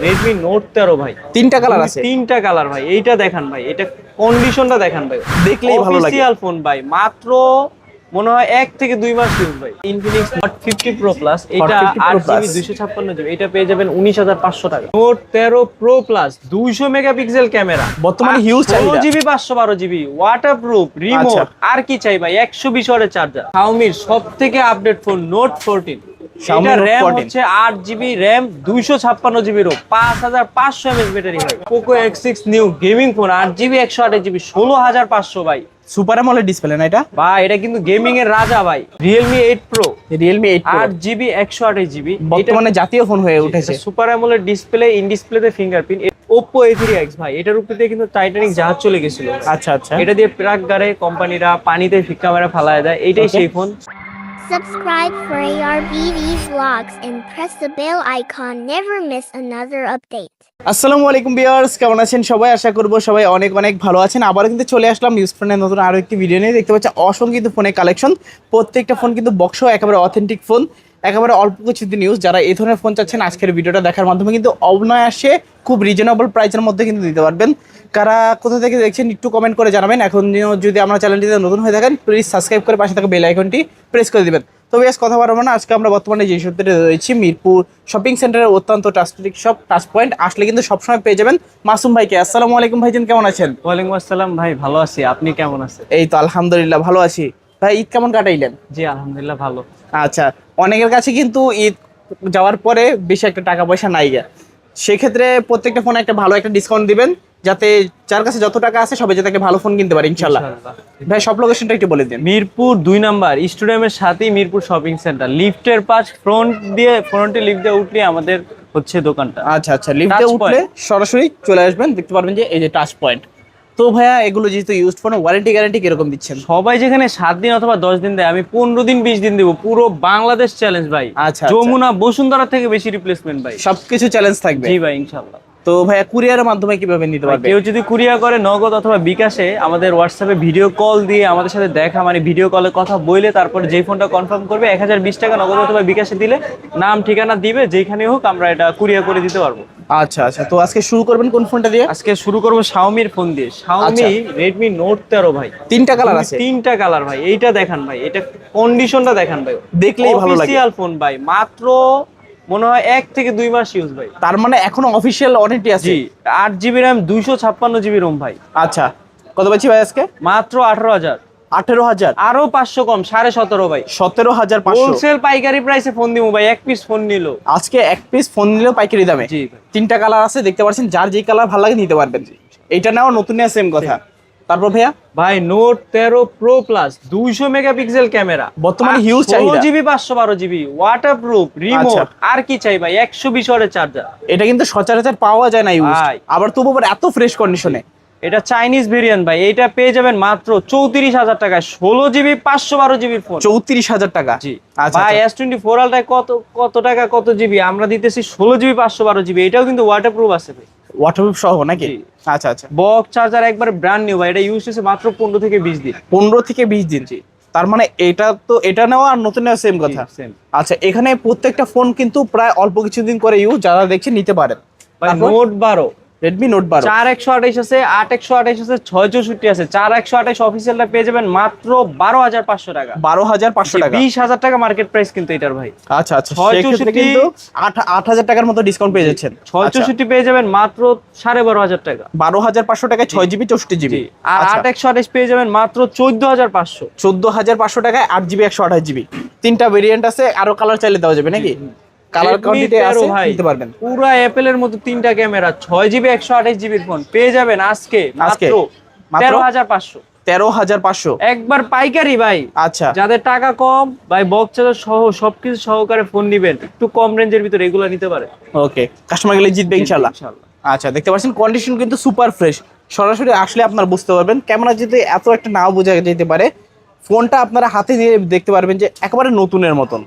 Redmi Note 13 ভাই, তিনটা colour আছে, তিনটা কালার ভাই। এইটা দেখান ভাই, এটা কন্ডিশনটা দেখান ভাই, দেখলেই ভালো লাগে। অফিশিয়াল ফোন ভাই, মাত্র মনে হয় 1 থেকে 2 মাস ইউজ ভাই। Infinix Hot 50 Pro Plus, এটা 8GB 256GB, এটা পেয়ে যাবেন 19,500 টাকা। Note 13 Pro Plus 200 megapixel camera, বর্তমানে হিউজ চাহিদা। 16GB 512GB, ওয়াটারপ্রুফ, রিমোট, আর কি চাই ভাই, 120 ওয়াটের চার্জার। Xiaomi সবথেকে আপডেট ফোন Note 14, এটা RAM হচ্ছে 8GB RAM, 256GB ROM, 5500 mAh battery ভাই। Poco X6 new gaming phone, 8GB 128GB, 16500 ভাই। সুপার অ্যামোলেড ডিসপ্লে না এটা ভাই, এটা কিন্তু গেমিং এর রাজা ভাই। Realme 8 Pro, Realme 8 Pro 8GB 128GB, বর্তমানে জাতীয় ফোন হয়ে উঠেছে। সুপার অ্যামোলেড ডিসপ্লে, ইন ডিসপ্লেতে ফিঙ্গারপ্রিন্ট। Oppo A3X ভাই, এটার উপর দিয়ে কিন্তু টাইটানিক জাহাজ চলে গেছিল। আচ্ছা আচ্ছা, এটা দিয়ে প্রাক গারে কোম্পানিরা পানিতে ফিক্কা মেরা ফালায় দেয়, এইটাই সেই phone. Subscribe for ARBD vlogs and press the bell icon. Never miss another update. আসসালামু আলাইকুম ভিউয়ার্স, কেমন আছেন সবাই? আশা করব সবাই অনেক অনেক ভালো আছেন। আবারও কিন্তু চলে আসলাম ইউজ ফোনের নতুন আরো একটি ভিডিও নিয়ে। দেখতে পাচ্ছেন অসংখ্য কিন্তু ফোনের কালেকশন, প্রত্যেকটা ফোন কিন্তু বক্স একেবারে অথেন্টিক ফোন, একেবারে অল্প কিছু দিন ইউজ। যারা এই ধরনের ফোন চাচ্ছেন আজকের ভিডিওটা দেখার মাধ্যমে কিন্তু অনায়াসে খুব রিজনেবল প্রাইসের মধ্যে কিন্তু দিতে পারবেন। কারা কোথা থেকে দেখছেন একটু কমেন্ট করে জানাবেন। এখন যদি আমার চ্যানেলটিতে নতুন হয়ে থাকেন প্লিজ সাবস্ক্রাইব করে পাশে থাকা বেল আইকনটি প্রেস করে দিবেন। তো বেশ কথা বলবো না, আজকে আমরা বর্তমানে যে সত্যিটা রয়েছি মিরপুর শপিং সেন্টারের অত্যন্ত ট্রাস্টেড শপ টাচ পয়েন্ট। আসলে কিন্তু সবসময় পেয়ে যাবেন মাসুম ভাইকে। আসসালামু আলাইকুম ভাইজান, কেমন আছেন? ওয়ালাইকুম আসসালাম ভাই, ভালো আছি, আপনি কেমন আছেন? এই তো আলহামদুলিল্লাহ ভালো আছি। ভাই ঈদ কেমন কাটাইলেন? জি আলহামদুলিল্লাহ ভালো। আচ্ছা, অনেকের কাছে কিন্তু ঈদ যাওয়ার পরে বেশি একটা টাকা পয়সা নাই গা, সেক্ষেত্রে প্রত্যেকটা ফোনে একটা ভালো একটা ডিসকাউন্ট দিবেন, যাতে যার কাছে যত টাকা আছে সবাই যাতে একটা ভালো ফোন কিনতে পারে ইনশাল্লাহ। ভাই সব লোকেশনটা একটু বলে দিন। মিরপুর 2 নাম্বার স্টেডিয়ামের সাথেই মিরপুর শপিং সেন্টার, লিফটের পাশ ফ্রন্টে লিফট দিয়ে উঠলে আমাদের হচ্ছে দোকানটা। আচ্ছা আচ্ছা, লিফটে উঠলে সরাসরি চলে আসবেন, দেখতে পারবেন যে এই যে টাচ পয়েন্ট। তো ভাইয়া এগুলো যেহেতু ইউজড ফোন, ওয়ারেন্টি গ্যারান্টি কিরকম দিচ্ছেন? সবাই যেখানে 7 দিন অথবা 10 দিন দেয়, আমি 15 দিন 20 দিন দেবো, পুরো বাংলাদেশ চ্যালেঞ্জ ভাই। আচ্ছা, যমুনা বসুন্ধরা থেকে বেশি রিপ্লেসমেন্ট ভাই, সবকিছু চ্যালেঞ্জ থাকবে। জি ভাই ইনশাআল্লাহ। তো ভাইয়া কুরিয়ারের মাধ্যমে কিভাবে নিতে পারবে? কেউ যদি কুরিয়ার করে নগদ অথবা বিকাশে আমাদের হোয়াটসঅ্যাপে ভিডিও কল দিয়ে আমাদের সাথে দেখা, মানে ভিডিও কলে কথা বলে তারপরে যেই ফোনটা কনফার্ম করবে 1020 টাকা নগদ অথবা বিকাশে দিলে নাম ঠিকানা দিবে, যেখানে হোক আমরা এটা কুরিয়ার করে দিতে পারবো। আচ্ছা আচ্ছা, তো আজকে শুরু করবেন কোন ফোনটা দিয়ে? আজকে শুরু করবো Xiaomi-র ফোন দিয়ে। Xiaomi Redmi Note 13 ভাই, তিনটা কালার আছে, তিনটা কালার ভাই। এইটা দেখান ভাই, এটা কন্ডিশনটা দেখান ভাই, দেখলেই ভালো লাগে। অফিশিয়াল ফোন ভাই, মাত্র মনে হয় 1 থেকে 2 মাস ইউজ ভাই। তার মানে এখনো অফিশিয়াল ওয়ারেন্টি আছে। জি, 8GB RAM 256GB ROM ভাই। আচ্ছা, কত পাচ্ছি ভাই আজকে? মাত্র 18,000। 18,000? আরো 500 কম, 17.5 ভাই। 17,500 হোলসেল পাইকারি প্রাইসে ফোন দিমু ভাই, এক পিস ফোন নিলো আজকে এক পিস ফোন নিলেও পাইকারি দামে। জি ভাই। তিনটা কালার আছে, দেখতে পাচ্ছেন, যার যেই কালার ভালো লাগে নিতে পারবেন। এইটা নাও নতুন নিয়ে সেম কথা। তারপর ভাইয়া ভাই Note 13 Pro Plus 200 megapixel camera, বর্তমানে হিউজ চাহিদা। 16GB 512GB, ওয়াটারপ্রুফ, রিমোট, আর কি চাই ভাই, 120 ওয়াটের চার্জার। এটা কিন্তু সচরাচর পাওয়া যায় না ইউজ, ভাই। আবার তবু আবার এত ফ্রেশ কন্ডিশনে। এটা চাইনিজ ভেরিয়েন্ট ভাই, এইটা পেয়ে যাবেন মাত্র 34,000 টাকায়, 16GB 512GB ফোন। 34,000 টাকা? জি আচ্ছা ভাই। S24 আলট্রায় কত টাকা কত জিবি আমরা দিতেছি, 16GB 512GB, এটাও কিন্তু ওয়াটারপ্রুফ আছে ভাই, ওয়াটারপ্রুফ সহ নাকি? জি। আচ্ছা আচ্ছা, বক্স চার্জার একবার ব্র্যান্ড নিউ ভাই, এটা ইউজ হচ্ছে মাত্র 15 থেকে 20 দিন। 15 থেকে 20 দিন? তার মানে এটা নেওয়া আর নতুন নেওয়া সেম কথা। সেম। আচ্ছা, এখানে প্রত্যেকটা ফোন কিন্তু প্রায় অল্প কিছুদিন করে ইউজ, যারা দেখছেন নিতে পারেন। ভাই Note 12, Redmi Note 12 4128 আছে, 8128 আছে, 664 আছে। 4128 অফিসিয়ালটা পেয়ে যাবেন মাত্র 12,500 টাকা। 12,500 টাকা? 20,000 টাকা মার্কেট প্রাইস কিন্তু এটার ভাই। আচ্ছা আচ্ছা, 664 সেক্ষেত্রে কিন্তু 8,000 টাকার মতো ডিসকাউন্ট পেয়ে যাচ্ছেন। 664 পেয়ে যাবেন মাত্র 12,500 টাকা। 12,500 টাকায় 6GB 64GB। আর 8128 পেয়ে যাবেন মাত্র 14,500। 14,500 টাকায় 8GB 128GB। তিনটা ভেরিয়েন্ট আছে, আরো কালার চাইলে দেওয়া যাবে নাকি? কালার কোয়ান্টিটি আছে, নিতে পারবেন। পুরো অ্যাপেলের মতো তিনটা ক্যামেরা, 6GB 128GB ফোন পেয়ে যাবেন আজকে মাত্র 13,500। 13,500 একবার পাইকারি ভাই। আচ্ছা, যাদের টাকা কম ভাই, বক্স চার্জার সহ সবকিছু সহকারে ফোন নিবেন, একটু কম রেঞ্জের ভিতরে এগুলো নিতে পারে। ওকে, কাস্টমার গেলে জিতবে ইনশাআল্লাহ। আচ্ছা, দেখতে পাচ্ছেন কন্ডিশন কিন্তু সুপার ফ্রেশ। সরাসরি আসলে আপনারা বুঝতে পারবেন, ক্যামেরা যদি এত একটা নাও বোঝা যেতে পারে, ফোনটা আপনারা হাতে নিয়ে দেখতে পারবেন যে একেবারে নতুনের মতন।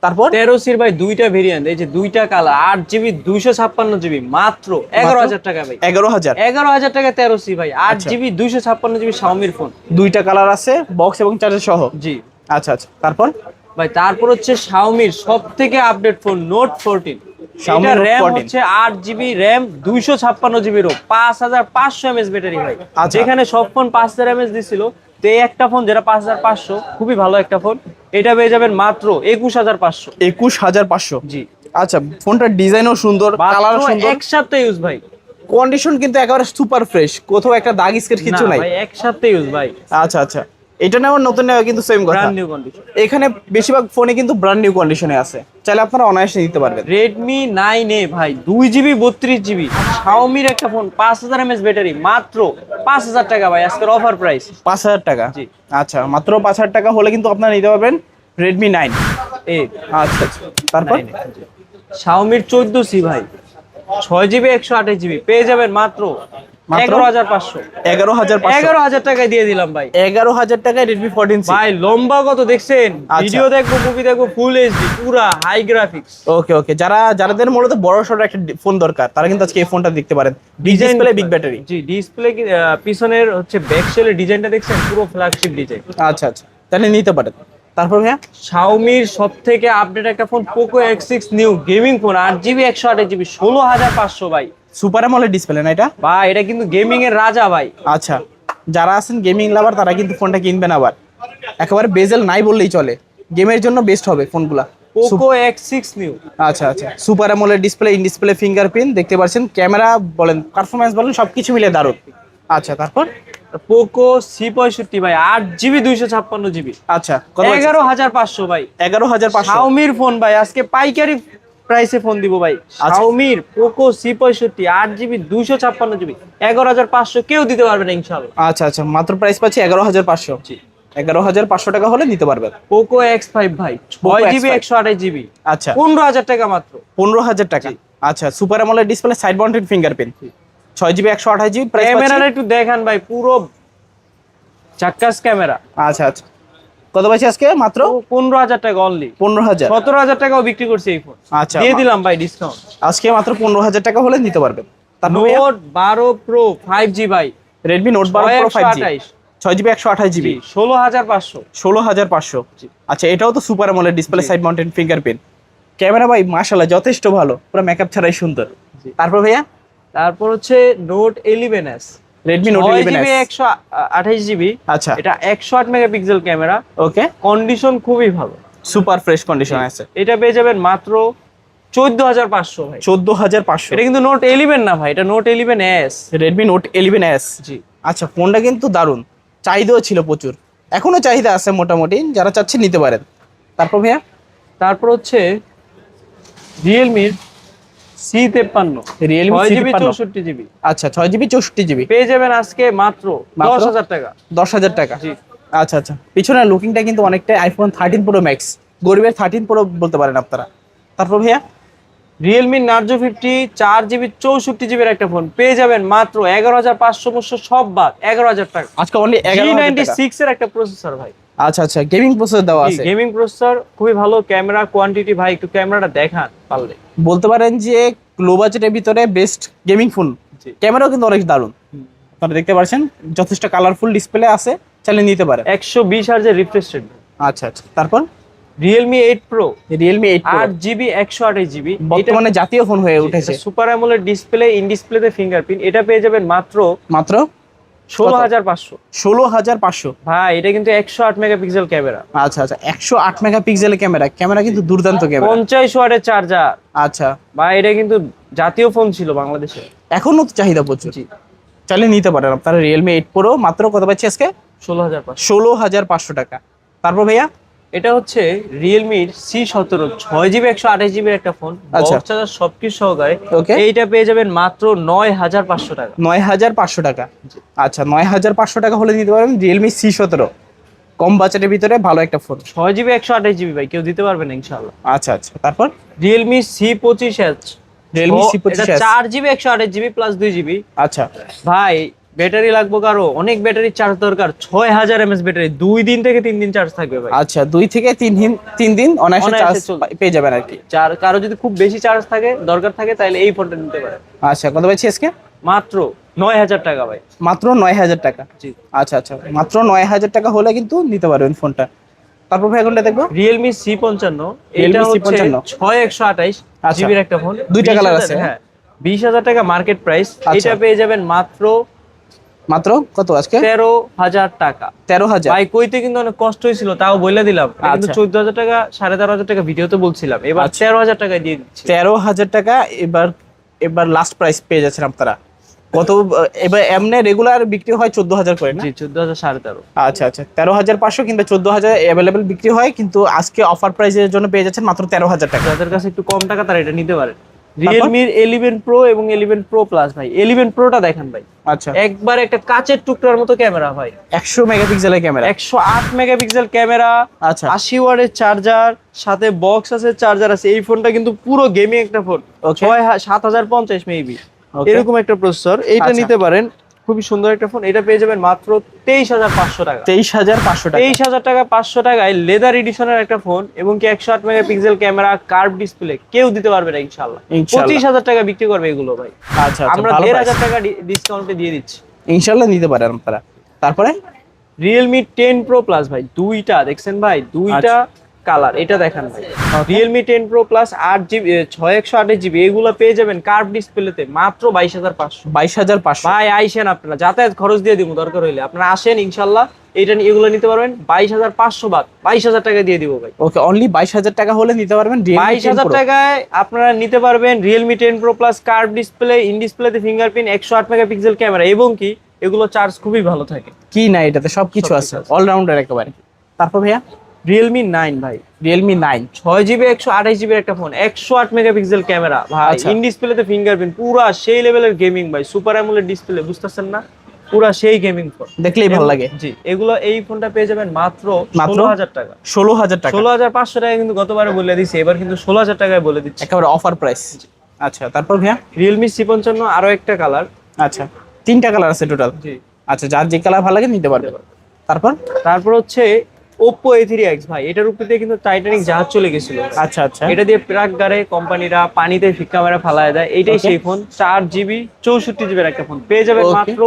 তারপর 13C ভাই দুইটা ভেরিয়েন্ট, এই যে দুইটা কালার, 8GB 256GB, মাত্র 11,000 টাকা ভাই। 11,000 টাকা 13C ভাই, 8GB 256GB Xiaomi-র ফোন। দুইটা কালার আছে, বক্স এবং চার্জার সহ। জি আচ্ছা আচ্ছা, তারপর ভাই তারপর হচ্ছে Xiaomi-র সবথেকে আপডেট ফোন Note 14, Xiaomi এটা Note RAM 14 হচ্ছে 8GB RAM 256GB ROM 5500 mAh battery ভাই। আচ্ছা। যেখানে সব ফোন 5000 mAh দিছিল, তো এই একটা ফোন যেটা 5500, খুবই ভালো একটা ফোন, এটা পেয়ে যাবেন মাত্র 21500। 21500। জি, আচ্ছা, ফোনটার ডিজাইনও সুন্দর, কালারও মাত্র সুন্দর, এক সপ্তাহ ইউজ ভাই। কন্ডিশন কিন্তু একেবারে সুপার ফ্রেশ, কোথাও একটা দাগ স্কেচ কিছু না নাই। ভাই, এক সপ্তাহ ইউজ ভাই, আচ্ছা আচ্ছা, এটা নেওয়ার নতুন নেওয়া কিন্তু সেম কথা। Brand new condition. এখানে বেশিরভাগ ফোনে কিন্তু ব্র্যান্ড নিউ কন্ডিশনে আছে, চাইলে আপনারা অনায়াসে নিতে পারবেন। Redmi 9A ভাই, 2GB 32GB, Xiaomi-র একটা ফোন, 5000 mAh ব্যাটারি, মাত্র 5000 টাকা ভাই, আজকের অফার প্রাইস। 5000 টাকা? জি। আচ্ছা, মাত্র 5000 টাকা হলে কিন্তু আপনারা নিতে পারবেন রেডমি 9। আচ্ছা আচ্ছা, তারপর Xiaomi-র 14C ভাই, 6GB 128GB, পেয়ে যাবেন মাত্র 11500। 11500। 11000 টাকায় দিয়ে দিলাম ভাই। 11000 টাকায় রেডমি 14C। ভাই লম্বা কত দেখছেন? আচ্ছা। ভিডিও দেখবো, মুভি দেখবো, ফুল এইচডি, পুরা হাই গ্রাফিক্স। ওকে ওকে, যাদের মূলত বড় সড়ো একটা ফোন দরকার, তারা কিন্তু আজকে এই ফোনটা দেখতে পারেন। Design display, big battery. জি, ডিসপ্লে পিছনের হচ্ছে ব্যাক শেলের ডিজাইনটা দেখছেন, পুরো ফ্ল্যাগশিপ ডিজাইন। আচ্ছা আচ্ছা, তাহলে নিতে পারেন। তারপর ভাইয়া Xiaomi-র সবথেকে আপডেট একটা phone, Poco X6 new gaming phone, 8GB 128GB, 16500 ভাই। সুপার অ্যামোলেড ডিসপ্লে না এটা? ভাই এটা কিন্তু গেমিং এর রাজা ভাই। আচ্ছা, যারা আছেন গেমিং লাভার তারা কিন্তু ফোনটা কিনবেন। আবার একেবারে বেজেল নাই বললেই চলে, গেমের জন্য বেস্ট হবে ফোনগুলা। Poco X6 new. আচ্ছা আচ্ছা, super AMOLED display, in display fingerprint দেখতে পাচ্ছেন, ক্যামেরা বলেন, পারফরম্যান্স বলেন, সবকিছু মিলে দারুণ। আচ্ছা, তারপর Poco C65 ভাই, 8GB 256GB, আচ্ছা, 11500 ভাই। 11500। Xiaomi-র ফোন ভাই, আজকে পাইকারি প্রাইসে ফোন দিব ভাই। Xiaomi-র Poco C65 8GB 256GB, 11500, কেউ দিতে পারবে না ইনশাআল্লাহ। আচ্ছা আচ্ছা, মাত্র প্রাইস পাচ্ছি 11500। জি। 11500 টাকা হলে নিতে পারবেন। Poco X5 ভাই, Poco 6GB X5 128GB, আচ্ছা, 15000 টাকা মাত্র। 15000 টাকা। আচ্ছা, super AMOLED display, side mounted fingerprint, 6GB 128GB, price ক্যামেরাটা একটু দেখান ভাই, পুরো চাক্কাস ক্যামেরা। আচ্ছা আচ্ছা, কত পাচ্ছি আজকে? মাত্র 15000 টাকা অনলি। 15000। 17000 টাকাও বিক্রি করছে এই ফোন। আচ্ছা, দিয়ে দিলাম ভাই ডিসকাউন্ট। আজকে মাত্র 15000 টাকা হলে নিতে পারবেন। তারপর নোট 12 প্রো 5G ভাই, Redmi note 12 pro 5G, 128, 6GB 128GB, 16500। 16500। আচ্ছা, এটাও তো super AMOLED display, side mounted fingerprint, camera ভাই মাশাআল্লাহ যথেষ্ট ভালো, পুরো মেকআপ ছাড়াই সুন্দর। তারপর ভাইয়া তারপর হচ্ছে note 11s, Redmi note 6GB 11s। 128GB, আচ্ছা, এটা 108 মেগাপিক্সেল ক্যামেরা, ওকে, কন্ডিশন খুবই ভালো, সুপার ফ্রেশ কন্ডিশন আছে। এটা পেয়ে যাবেন মাত্র 14500 ভাই। 14500। এটা কিন্তু নোট 11 না ভাই, এটা note 11s। Redmi note 11s। জি। আচ্ছা, ফোনটা কিন্তু দারুণ, চাহিদাও ছিল প্রচুর, এখনো চাহিদা আছে মোটামুটি, যারা চাচ্ছে নিতে পারেন। তারপর ভাইয়া তারপর হচ্ছে রিয়েলমির C53, Realme 6GB C53 64GB, আচ্ছা, 6GB 64GB, পেয়ে যাবেন আজকে মাত্র 10000 টাকা। 10000 টাকা। জি। আচ্ছা আচ্ছা, পিছনের লুকিংটা কিন্তু অনেকটাই আইফোন 13 প্রো ম্যাক্স, গরিবের 13 প্রো বলতে পারেন আপনারা। তারপর ভাইয়া রিয়েলমি নার্জো 50, 4GB 64GB একটা ফোন, পেয়ে যাবেন মাত্র 11500, সব বাদ 11000 টাকা। আজকে অনলি 11000 টাকা। G96 এর একটা প্রসেসর ভাই, আচ্ছা আচ্ছা, গেমিং প্রসেসর দেওয়া আছে। গেমিং প্রসেসর, খুবই ভালো ক্যামেরা কোয়ান্টিটি ভাই, একটু ক্যামেরাটা দেখান পারলে। বলতে পারেন যে লো বাজেটের ভিতরে বেস্ট গেমিং ফোন, জি। ক্যামেরাও কিন্তু অনেক দারুণ, আপনারা দেখতে পাচ্ছেন, যথেষ্ট কালারফুল ডিসপ্লে আছে, চাইলে নিতে পারেন। 120 হার্জের রিফ্রেশ রেট। আচ্ছা আচ্ছা, তারপর Realme 8 pro, Realme 8 pro 8GB 128GB, বর্তমানে জাতীয় ফোন হয়ে উঠেছে। সুপার অ্যামোলেড ডিসপ্লে, ইন ডিসপ্লেতে ফিঙ্গারপ্রিন্ট, এটা পেয়ে যাবেন মাত্র মাত্র 16500। 16500। ভাই এটা কিন্তু 108 মেগাপিক্সেল ক্যামেরা, আচ্ছা আচ্ছা, 108 মেগাপিক্সেলের ক্যামেরা কিন্তু দুর্দান্ত ক্যামেরা। 50 ওয়াটের চার্জার। আচ্ছা, ভাই এটা কিন্তু জাতীয় ফোন ছিল বাংলাদেশে। এখনো তো চাহিদা প্রচুর, জি। চাইলে নিতে পারেন আপনারা রিয়েলমি 8 প্রো, মাত্র কত পাচ্ছি আজকে? 16500। 16500 টাকা। তারপর ভাইয়া এটা হচ্ছে রিয়েলমির C17, 6GB 128GB একটা ফোন, আচ্ছা। বক্স চার্জার সবকিছু সহকারে, ওকে, এইটা পেয়ে যাবেন মাত্র 9500 টাকা। 9500 টাকা। আচ্ছা, 9500 টাকা হলে নিতে পারবেন রিয়েলমি C17, কম বাজেটের ভিতরে ভালো একটা ফোন। 6GB 128GB ভাই, কেউ দিতে পারবে না ইনশাআল্লাহ। আচ্ছা আচ্ছা, তারপর Realme C25H, Realme C25H, 4GB 128GB plus 2GB। আচ্ছা, ভাই ব্যাটারি লাগবে কারো, অনেক ব্যাটারি চার্জ দরকার, 6000 mAh ব্যাটারি, 2 দিন থেকে 3 দিন চার্জ থাকবে ভাই। আচ্ছা, 2 থেকে 3 দিন অনায়াসে অনায়াসে চার্জ চলবে। পেয়ে যাবেন আর কি। কারো যদি খুব বেশি চার্জ থাকে, দরকার থাকে, তাহলে এই ফোনটা নিতে পারেন। আচ্ছা, কত পাচ্ছি আজকে? মাত্র 9000 টাকা ভাই। মাত্র 9000 টাকা। জি। আচ্ছা আচ্ছা, মাত্র 9000 টাকা হলে কিন্তু নিতে পারবেন ফোনটা। তারপর ভাই কোনটা দেখবো? Realme C55, এটা Realme হচ্ছে C55 6128 আচ্ছা। জিবির একটা ফোন, দুইটা কালার আছে। হ্যাঁ 20000 টাকা মার্কেট প্রাইস। আচ্ছা। এটা পেয়ে যাবেন মাত্র কত আজকে? 13000 টাকা। 13000। ভাই কইতে কিন্তু অনেক কষ্ট হয়েছিল, তাও বলে দিলাম। কিন্তু আচ্ছা। 14000 টাকা 13500 টাকা ভিডিওতে বলছিলাম, এবার 13000 টাকায় দিয়ে দিচ্ছি। 13000 টাকা এবার লাস্ট প্রাইস পেয়ে যাচ্ছেন আপনারা। কত এবার এমনি রেগুলার বিক্রি হয় 14000 করে না? জি 14000 13.5। আচ্ছা আচ্ছা, 13500 কিংবা 14000 অ্যাভেলেবেল বিক্রি হয়, কিন্তু আজকে অফার প্রাইসের জন্য পেয়ে যাচ্ছেন মাত্র 13000 টাকা। যাদের কাছে একটু কম টাকা তারা এটা নিতে পারে। Realme 11 Pro এবং 11 Pro Plus ভাই। 11 Proটা দেখেন ভাই, আচ্ছা, একবার একটা কাচের টুকরার মতো ক্যামেরা ভাই। 100 মেগাপিক্সেলের ক্যামেরা, 108 মেগাপিক্সেল ক্যামেরা, আচ্ছা 80 ওয়াটের চার্জার, সাথে বক্স আছে, চার্জার আছে। এই ফোনটা কিন্তু পুরো গেমিং একটা ফোন। Okay. 7050 maybe Okay. এরকম একটা প্রসেসর। এইটা আচ্ছা। নিতে পারেন, খুবই সুন্দর একটা ফোন। এটা পেয়ে যাবেন মাত্র 23500 টাকা। 23500 টাকা। 23000 টাকা 500 টাকায় লেদার এডিশনের একটা ফোন এবং কি 108 মেগাপিক্সেল ক্যামেরা, কার্ভ ডিসপ্লে, কেউ দিতে পারবে না ইনশাআল্লাহ। ইনশাআল্লাহ। 25000 টাকা বিক্রি করবে এগুলো ভাই। আচ্ছা আচ্ছা, আমরা ভালো 1500 টাকা ডিসকাউন্টে দিয়ে দিচ্ছি। ইনশাআল্লাহ নিতে পারেন আপনারা। তারপরে Realme 10 Pro Plus ভাই, দুইটা দেখছেন ভাই, দুইটা কালার। এটা দেখেন ভাই, Realme 10 Pro Plus 8GB 6128GB, এগুলো পেয়ে যাবেন কার্ভ ডিসপ্লেতে মাত্র 22500। 22500। ভাই আইসেন, আপনারা যাতায়াত খরচ দিয়ে দিব দরকার হইলে, আপনারা আসেন ইনশাআল্লাহ এগুলো নিতে পারবেন 22500 বাদ 22000 টাকা দিয়ে দিব ভাই। ওকে, অনলি 22000 টাকা হলে নিতে পারবেন Realme 10 22000 Pro। টাকায় আপনারা নিতে পারবেন Realme 10 Pro Plus curve display, in ডিসপ্লেতে ফিঙ্গারপ্রিন্ট, 108 মেগাপিক্সেল ক্যামেরা এবং কি এগুলো চার্জ খুবই ভালো থাকে। কি না, এটাতে সবকিছু আছে, অলরাউন্ডার একেবারে। তারপর ভাইয়া Realme 9 ভাই, Realme 9 6GB 128GB একটা ফোন, 108 মেগাপিক্সেল ক্যামেরা ভাই, আচ্ছা। ইন ডিসপ্লেতে ফিঙ্গারপ্রিন্ট, পুরা সেই লেভেলের গেমিং ভাই, সুপার অ্যামোলেড ডিসপ্লে, বুঝতেছেন না? পুরা সেই গেমিং ফোন, দেখলেই ভালো লাগে। জি এগুলো, এই ফোনটা পেয়ে যাবেন মাত্র মাত্র 16000 টাকা। 16000 টাকা 16500 টাকা কিন্তু গতবারে বলে দিছি, এবার কিন্তু 16000 টাকায় বলে দিচ্ছি। একেবারে অফার প্রাইস। আচ্ছা, তারপর ভাইয়া Realme C55 আরো একটা কালার। আচ্ছা, 3টা কালার আছে টোটাল। জি, আচ্ছা, যার যে কালার ভালো লাগে নিতে পারবে। তারপর হচ্ছে Oppo A3X ভাই, এটার উপরে কিন্তু টাইটানিক জাহাজ চলে গেছিল। আচ্ছা আচ্ছা, এটা দিয়ে প্রাক গারে কোম্পানিরা পানিতে ফিক্কা মেরা ফালায় দেয়, এইটাই Okay. সেই ফোন। 4GB 64GB একটা ফোন পেয়ে যাবেন Okay. মাত্র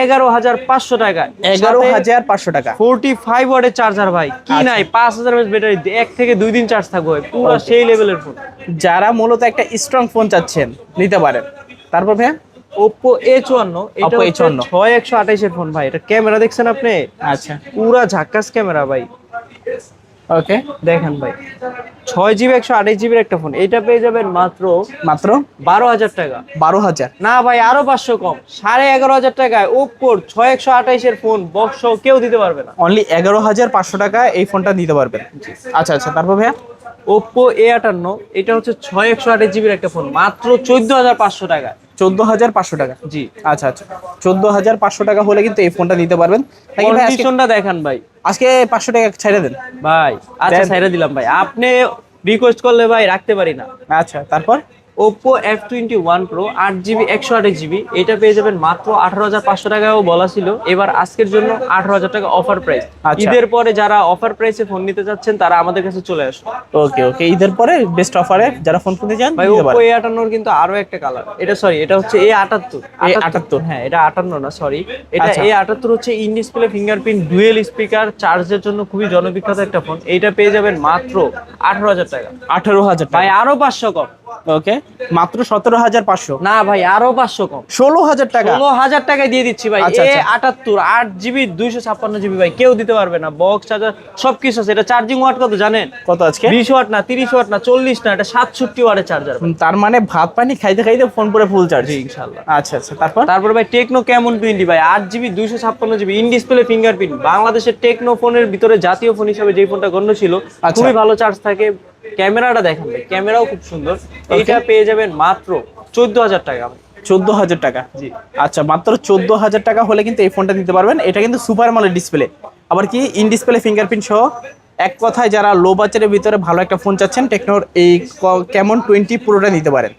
11500 টাকায়। 11500 টাকা। 45 ওয়াটের চার্জার ভাই, কি আচ্ছা। নাই, 5000 mAh ব্যাটারি, 1 থেকে 2 দিন চার্জ থাকবে ভাই, পুরো Okay. সেই লেভেলের ফোন। যারা মূলত একটা স্ট্রং ফোন চাচ্ছেন নিতে পারেন। তারপর ভাইয়া Oppo A54, এটা Oppo হচ্ছে A54 6128 এর ফোন ভাই। এটা ক্যামেরা দেখছেন আপনি, আচ্ছা, পুরা ঝাক্কাস ক্যামেরা ভাই, ওকে, দেখেন ভাই। 6GB 128GB একটা ফোন, এটা পেয়ে যাবেন মাত্র মাত্র 12000 টাকা। 12000। না ভাই, আরো 500 কম, 11500 টাকায় Oppo 6128 এর ফোন বক্স কেউ দিতে পারবে না। অনলি 11500 টাকা এই ফোনটা নিতে পারবেন। আচ্ছা আচ্ছা, তারপর ভাইয়া Oppo A58, এটা হচ্ছে 6128GB একটা ফোন, মাত্র 14500 টাকা। 14500 টাকা। জি, আচ্ছা আচ্ছা, 14500 টাকা হলে কিন্তু এই ফোনটা নিতে পারবেন। নাকি ভাই কন্ডিশনটা দেখান ভাই। আজকে 500 টাকা ছেড়ে দেন ভাই আচ্ছা, দেন। ছাইরা দিলাম ভাই, আপনি রিকোয়েস্ট করলে ভাই রাখতে পারি না। আচ্ছা, তারপর Oppo F21 Pro 8GB 128GB, এটা পেয়ে যাবেন মাত্র 18500 টাকাও বলা ছিল, এবার আজকের জন্য 18000 টাকা অফার প্রাইস। আচ্ছা। ঈদের পরে যারা অফার প্রাইসে ফোন নিতে চাচ্ছেন তারা আমাদের কাছে চলে আসুন। ওকে ওকে, ঈদের পরে বেস্ট অফারে যারা ফোন কিনতে চান ভাই নিতে Oppo পারেন। A58 কিন্তু আরো একটা কালার, এটা সরি, এটা হচ্ছে A78। A78 হ্যাঁ, এটা 58 না, সরি, এটা আচ্ছা। A78 হচ্ছে in display fingerprint, dual speaker, চার্জের জন্য খুবই জনবিখ্যাত একটা ফোন। এইটা পেয়ে যাবেন মাত্র 18000 টাকা। 18000 টাকা। ভাই আরো 500 কম। ওকে, মাত্র 17500। না ভাই, আরো 500 কম, 16000 টাকা। 16000 টাকায় দিয়ে দিচ্ছি ভাই। আচ্ছা, আচ্ছা। A78 8GB 256GB ভাই, কেউ দিতে পারবে না, বক্স চার্জার সবকিছু আছে। এটা চার্জিং ওয়াট কত জানেন? কত আজকে? 20 ওয়াট না, 30 ওয়াট না, 40 না, এটা 67 ওয়াটের চার্জার। তার মানে ভাত পানি খাইতে খাইতে ফোন পুরো ফুল চার্জ। জি ইনশাআল্লাহ। আচ্ছা আচ্ছা, তারপর তারপর ভাই টেকনো ক্যামন 20 ভাই, 8GB 256GB, in display fingerprint, বাংলাদেশের টেকনো ফোনের ভিতরে জাতীয় ফোন হিসেবে যেই ফোনটা গণ্য ছিল, আচ্ছা। খুবই ভালো চার্জ থাকে। ক্যামেরাটা দেখেন ভাই, ক্যামেরাও খুব সুন্দর। এটা পেয়ে যাবেন মাত্র 14000 টাকা। 14000 টাকা। জি, আচ্ছা, মাত্র 14000 টাকা হলে কিন্তু এই ফোনটা নিতে পারবেন। এটা কিন্তু সুপার অ্যামোলেড ডিসপ্লে, আবার কি ইন ডিসপ্লে ফিঙ্গারপ্রিন্ট সহ। এক কথায় যারা লো বাজেটের ভিতরে ভালো একটা ফোন চাচ্ছেন, টেকনোর এই ক্যামন 20 প্রোটা নিতে পারেন।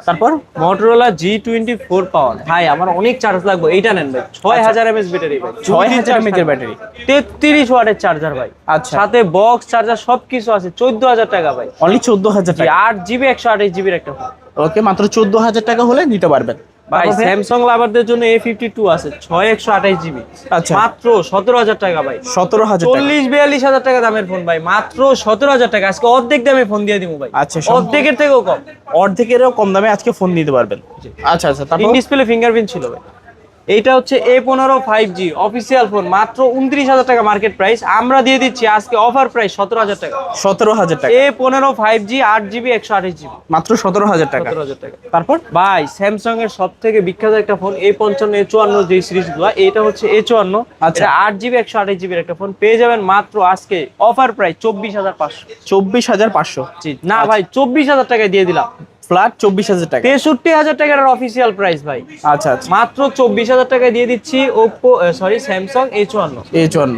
তারপর Motorola G24 পাওয়ার ভাই, আমার অনেক চার্জ লাগবে, এইটা নেন ভাই। 6000 mAh ব্যাটারি ভাই, 6000 mAh এর ব্যাটারি, 33 ওয়াটের চার্জার ভাই, আচ্ছা। সাথে বক্স চার্জার সবকিছু আছে, 14000 টাকা ভাই। অনলি 14000 টাকা। 8GB 128GB এর একটা ফোন। ওকে, মাত্র 14000 টাকা হলে নিতে পারবেন। ভাই স্যামসাং লাভারদের জন্য A52 আছে 6128 জিবি, আচ্ছা মাত্র 17000 টাকা ভাই। 17000 টাকা 40-42 হাজার টাকা দামের ফোন ভাই, মাত্র 17000 টাকা। আজকে অর্ধেক দামে ফোন দিয়ে দিব ভাই। আচ্ছা, অর্ধেকের থেকেও কম, অর্ধেকেরও কম দামে আজকে ফোন দিতে পারবেন। আচ্ছা আচ্ছা, তারপর ডিসপ্লে ফিঙ্গারপ্রিন্ট ছিল ভাই। এইটা হচ্ছে A15 5G অফিসিয়াল ফোন, মাত্র 29000 টাকা মার্কেট প্রাইস। আমরা দিয়ে দিচ্ছি আজকে অফার প্রাইস 17000 টাকা। 17000 টাকা A15 5G 8GB 128GB, মাত্র 17000 টাকা। 17000 টাকা। তারপর ভাই স্যামসাং এর সবথেকে বিখ্যাত একটা ফোন A55 A54 যে সিরিজগুলো, এটা হচ্ছে A54, আচ্ছা। এটা 8GB 128GB এর একটা ফোন পেয়ে যাবেন মাত্র আজকে অফার প্রাইস 24500। 24500 জি না ভাই, 24000 টাকায় দিয়ে দিলাম, ফ্ল্যাট 24000 টাকা। 63000 টাকার অফিসিয়াল প্রাইস ভাই। আচ্ছা আচ্ছা, মাত্র 24000 টাকায় দিয়ে দিচ্ছি স্যামসাং A54। এই জন্য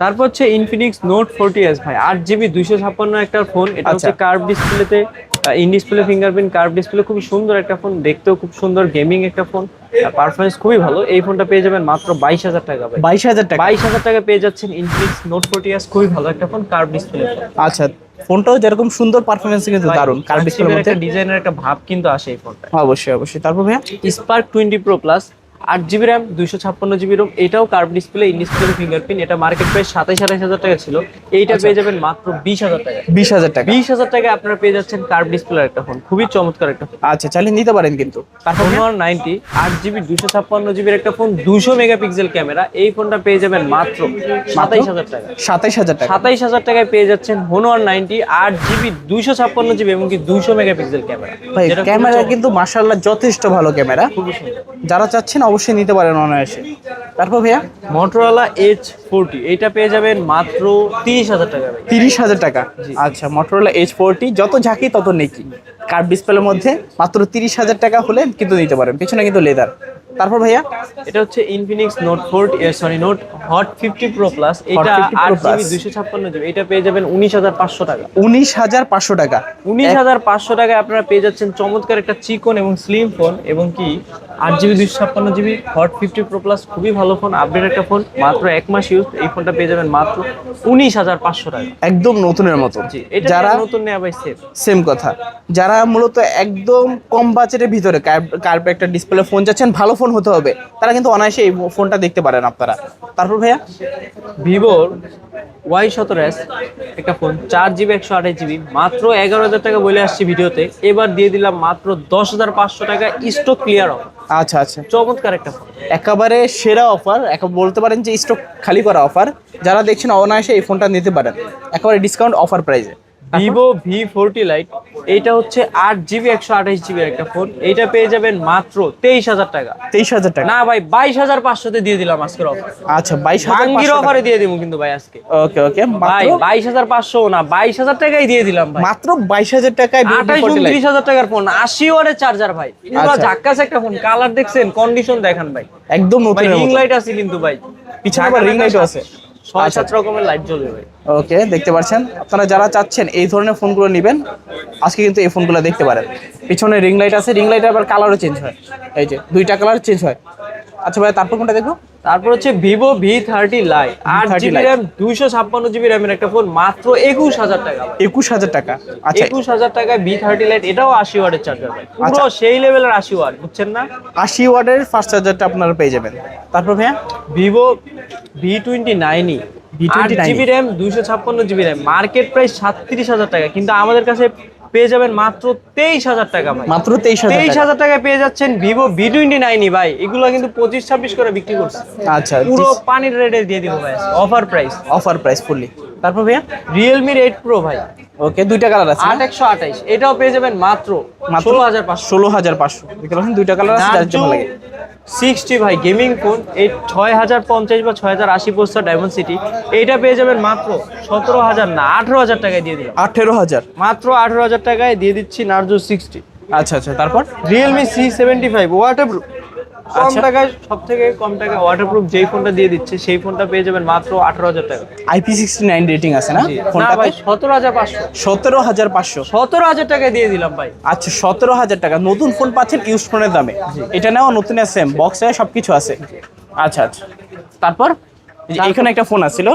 তারপর হচ্ছে ইনফিনিক্স নোট 40s ভাই, 8GB 256 একটা ফোন। এটা হচ্ছে আচ্ছা। কার্ভ ডিসপ্লেতে, in display fingerprint, curve display, খুব সুন্দর একটা ফোন, দেখতেও খুব সুন্দর, গেমিং একটা ফোন, পারফরমেন্স খুবই ভালো। এই ফোনটা পেয়ে যাবেন মাত্র 22000 টাকা ভাই। 22000 টাকা। 22000 টাকা পেয়ে যাচ্ছেন ইনফিনিক্স নোট 40s, খুবই ভালো একটা ফোন, কার্ভ ডিসপ্লে। আচ্ছা, ফোনটাও যেরকম সুন্দর, পারফরমেন্স কিন্তু দারুণ, কার্ভ ডিসপ্লের মধ্যে একটা ডিজাইনের একটা ভাব কিন্তু আসে এই ফোনটা। অবশ্যই অবশ্যই। তারপর ভাইয়া spark 20 pro plus, 8GB RAM 256GB ROM, এটাও curve display, in display fingerprint. এটা মার্কেট প্রাইস 27000 টাকা ছিল, এইটা পেয়ে যাবেন মাত্র 20000 টাকা। 20000 টাকা। 20000 টাকায় আপনারা পেয়ে যাচ্ছেন কার্ভ ডিসপ্লের একটা ফোন, খুবই চমৎকার একটা ফোন। আচ্ছা, চালিয়ে নিতে পারেন কিন্তু। তারপর 90 8GB 256GB এর একটা ফোন, 200 মেগাপিক্সেল ক্যামেরা, এই ফোনটা পেয়ে যাবেন মাত্র 27000 টাকা। 27000 টাকা। 27000 টাকায় পেয়ে যাচ্ছেন Honor 90 8GB 256GB এবং কি 200 মেগাপিক্সেল ক্যামেরা। ভাই ক্যামেরা কিন্তু মাশাআল্লাহ যথেষ্ট ভালো ক্যামেরা, খুবই সুন্দর। যারা চাচ্ছেন অবশ্যই নিতে পারেন অনায়াসে। তারপর ভাইয়া Motorola H40, এটা পেয়ে যাবেন মাত্র 30000 টাকা ভাই। 30000 টাকা। আচ্ছা, Motorola H40 যত ঝাঁকি তত নেকি, কার্ভ ডিসপ্লের মধ্যে মাত্র 30000 টাকা হলে কিন্তু নিতে পারেন, পিছনে কিন্তু লেদার। তারপর ভাইয়া এটা হচ্ছে Infinix note 40 note hot 50 pro plus, এটা 50 Pro 8GB 256GB, এটা পেয়ে যাবেন 19500 টাকা। 19500 টাকা। 19500 টাকায় আপনারা পেয়ে যাচ্ছেন চমৎকার একটা চিকন এবং স্লিম ফোন, এবং কি 8GB 256GB hot 50 pro plus, খুবই ভালো ফোন, আপডেট একটা ফোন, মাত্র 1 মাস ইউজ। এই ফোনটা পেয়ে যাবেন মাত্র 19500 টাকা। একদম নতুনের মতো। জি, এটা যারা নতুন নেওয়া ভাই সেফ। সেম কথা, যারা মূলত একদম কম বাজেটের ভিতরে কার্ভ একটা ডিসপ্লে ফোন যাচ্ছেন, ভালো ফোন হতে হবে, তারা কিন্তু অনায়াসে এই ফোনটা দেখতে পারেন আপনারা। তারপর ভাইয়া ভিভোর Y17s একটা ফোন, 4GB 128GB, মাত্র 11000 টাকা বলে আসছি ভিডিওতে, এবার দিয়ে দিলাম মাত্র 10500 টাকা স্টক ক্লিয়ার অফার। আচ্ছা আচ্ছা, চমৎকার একটা ফোন, একেবারে সেরা অফার, বলতে পারেন যে স্টক খালি করা অফার। যারা দেখছেন অনায়াসে এই ফোনটা নিতে পারেন একেবারে ডিসকাউন্ট অফার প্রাইসে। ভিভো V40 লাইট, এইটা হচ্ছে 8GB 128GB একটা ফোন, এইটা পেয়ে যাবেন মাত্র 23000 টাকা। 23000 টাকা না ভাই, 22500 তে দিয়ে দিলাম আজকের অফার। আচ্ছা, 22000 ভাঙ্গির অফারে দিয়ে দিব কিন্তু ভাই আজকে। ওকে ওকে, ভাই 22500 না, 22000 টাকাই দিয়ে দিলাম ভাই। মাত্র 22000 টাকায় 28-29,000 টাকার ফোন, 80 ওয়াটের চার্জার ভাই, পুরো আচ্ছা। ঝাক্কাস একটা ফোন। কালার দেখছেন, কন্ডিশন দেখেন ভাই, একদম ভাই নতুনের রিং মতো। লাইট আছে কিন্তু ভাই, পিছনে আবার রিং লাইটও আছে। 6-7 রকমের লাইট জ্বলবে ভাই। ওকে, দেখতে পাচ্ছেন আপনারা যারা চাচ্ছেন এই ধরনের ফোনগুলো নেবেন, আজকে কিন্তু এই ফোনগুলো দেখতে পারেন। পিছনে রিং লাইট আছে, রিং লাইটের আবার কালারও চেঞ্জ হয়, এই যে 2টা কালার চেঞ্জ হয়। আচ্ছা ভাই, তারপর কোনটা দেখবো? তারপর হচ্ছে Vivo V30 light, 8GB RAM 256GB র্যামের একটা ফোন, মাত্র 21000 টাকা ভাই। 21000 টাকা। আচ্ছা, 21000 টাকায় V30 লাইট, এটাও 80 ওয়াটের চার্জার ভাই, পুরো আচ্ছা। সেই লেভেলের 80 ওয়াট, বুঝছেন না? 80 ওয়াটের ফাস্ট চার্জারটা আপনারা পেয়ে যাবেন। তারপর ভাইয়া Vivo V29, V29 8GB RAM 256GB RAM, market price 37000 টাকা, কিন্তু আমাদের কাছে পেয়ে যাবেন মাত্র 23000 টাকা ভাই। মাত্র 23000 টাকা। 23000 টাকায় পেয়ে যাচ্ছেন ভিভো V29 ভাই, এগুলো কিন্তু 25-26 করে বিক্রি করছে। আচ্ছা, পুরো পানির রেটে দিয়ে দিব ভাই, offer price. Offer price fully. তারপর ভাইয়া Realme 8 Pro ভাই, ওকে, 2টা কালার আছে। 8128, এটাও পেয়ে যাবেন মাত্র 16500। 16500 দেখতে পাচ্ছেন, 2টা কালার আছে, যার যেটা ভালো লাগে। 60 ভাই গেমিং ফোন, এই 6050 বা 6080 প্রসেসর ডায়মন্ড সিটি, এইটা পেয়ে যাবেন মাত্র 17000 না 18000 টাকায় দিয়ে দিলাম। 18000 মাত্র 18000 টাকায় দিয়ে দিচ্ছি নার্জো 60। আচ্ছা আচ্ছা, তারপর Realme C75 ওয়াটারপ্রুফ, কম আচ্ছা। টাকায়, সব থেকে কম টাকায় ওয়াটারপ্রুফ যেই ফোনটা দিয়ে দিচ্ছে, সেই ফোনটা পেয়ে যাবেন মাত্র 18000 টাকা। IP69 রেটিং আছে না না ফোনটাতে? ভাই, 17500। 17500 17000 টাকায় দিয়ে দিলাম ভাই। আচ্ছা, 17000 টাকা নতুন ফোন পাচ্ছেন ইউজ ফোনের দামে। এটা নাও নতুন, সেম বক্সে সবকিছু আছে। আচ্ছা আচ্ছা, তারপর এখানে একটা ফোন আছিল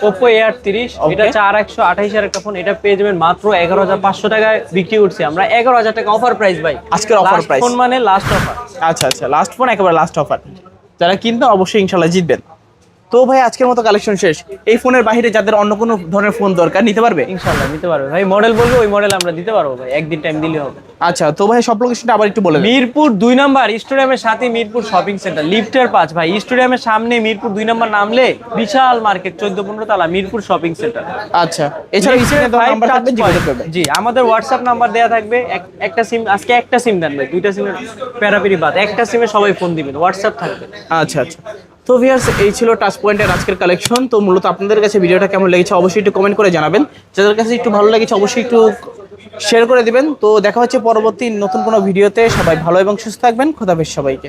Oppo A30 এটা 4128 এর একটা ফোন, এটা পেয়ে যাবেন মাত্র 11500 টাকায় বিক্রি করছি আমরা। 11000 টাকা অফার প্রাইস ভাই, আজকের অফার প্রাইস। ফোন মানে লাস্ট অফার। আচ্ছা আচ্ছা, লাস্ট ফোন, একেবারে লাস্ট অফার। যারা কিনবে অবশ্যই ইনশাল্লাহ জিতবেন। তো ভাই আজকের মতো কালেকশন শেষ। এই ফোনের বাইরে যাদের অন্য কোনো ধরনের ফোন দরকার নিতে পারবে? ইনশাআল্লাহ নিতে পারবে ভাই, মডেল বলবে ওই মডেল আমরা দিতে পারবো ভাই, একদিন টাইম দিলে হবে। আচ্ছা, তো ভাই সব লোকেশনটা আবার একটু বলে দিন। মিরপুর 2 নাম্বার স্টেডিয়ামের সাথে মিরপুর শপিং সেন্টার, লিফটের 5 ভাই। স্টেডিয়ামের সামনে মিরপুর 2 নাম্বার নামলে বিশাল মার্কেট, 14-15 তলা মিরপুর শপিং সেন্টার। আচ্ছা, এছাড়া স্ক্রিনে দেওয়া নাম্বার থাকবে, জিজ্ঞাসা করবেন। জি, আমাদের হোয়াটসঅ্যাপ নাম্বার দেয়া থাকবে। একটা সিম, আজকে একটা সিম দেন ভাই, দুইটা সিমের প্যারাপিরি বাদ, একটা সিমে সবাই ফোন দিবেন, হোয়াটসঅ্যাপ থাকবে। আচ্ছা আচ্ছা, তো ভিউয়ার্স এই ছিল টাচ পয়েন্টের আজকের কালেকশন। তো মূলত আপনাদের কাছে ভিডিওটা কেমন লেগেছে অবশ্যই একটু কমেন্ট করে জানাবেন। যাদের কাছে একটু ভালো লেগেছে অবশ্যই একটু শেয়ার করে দিবেন। তো দেখা হচ্ছে পরবর্তী নতুন কোনো ভিডিওতে। সবাই ভালো এবং সুস্থ থাকবেন। খোদা হাফেজ সবাইকে।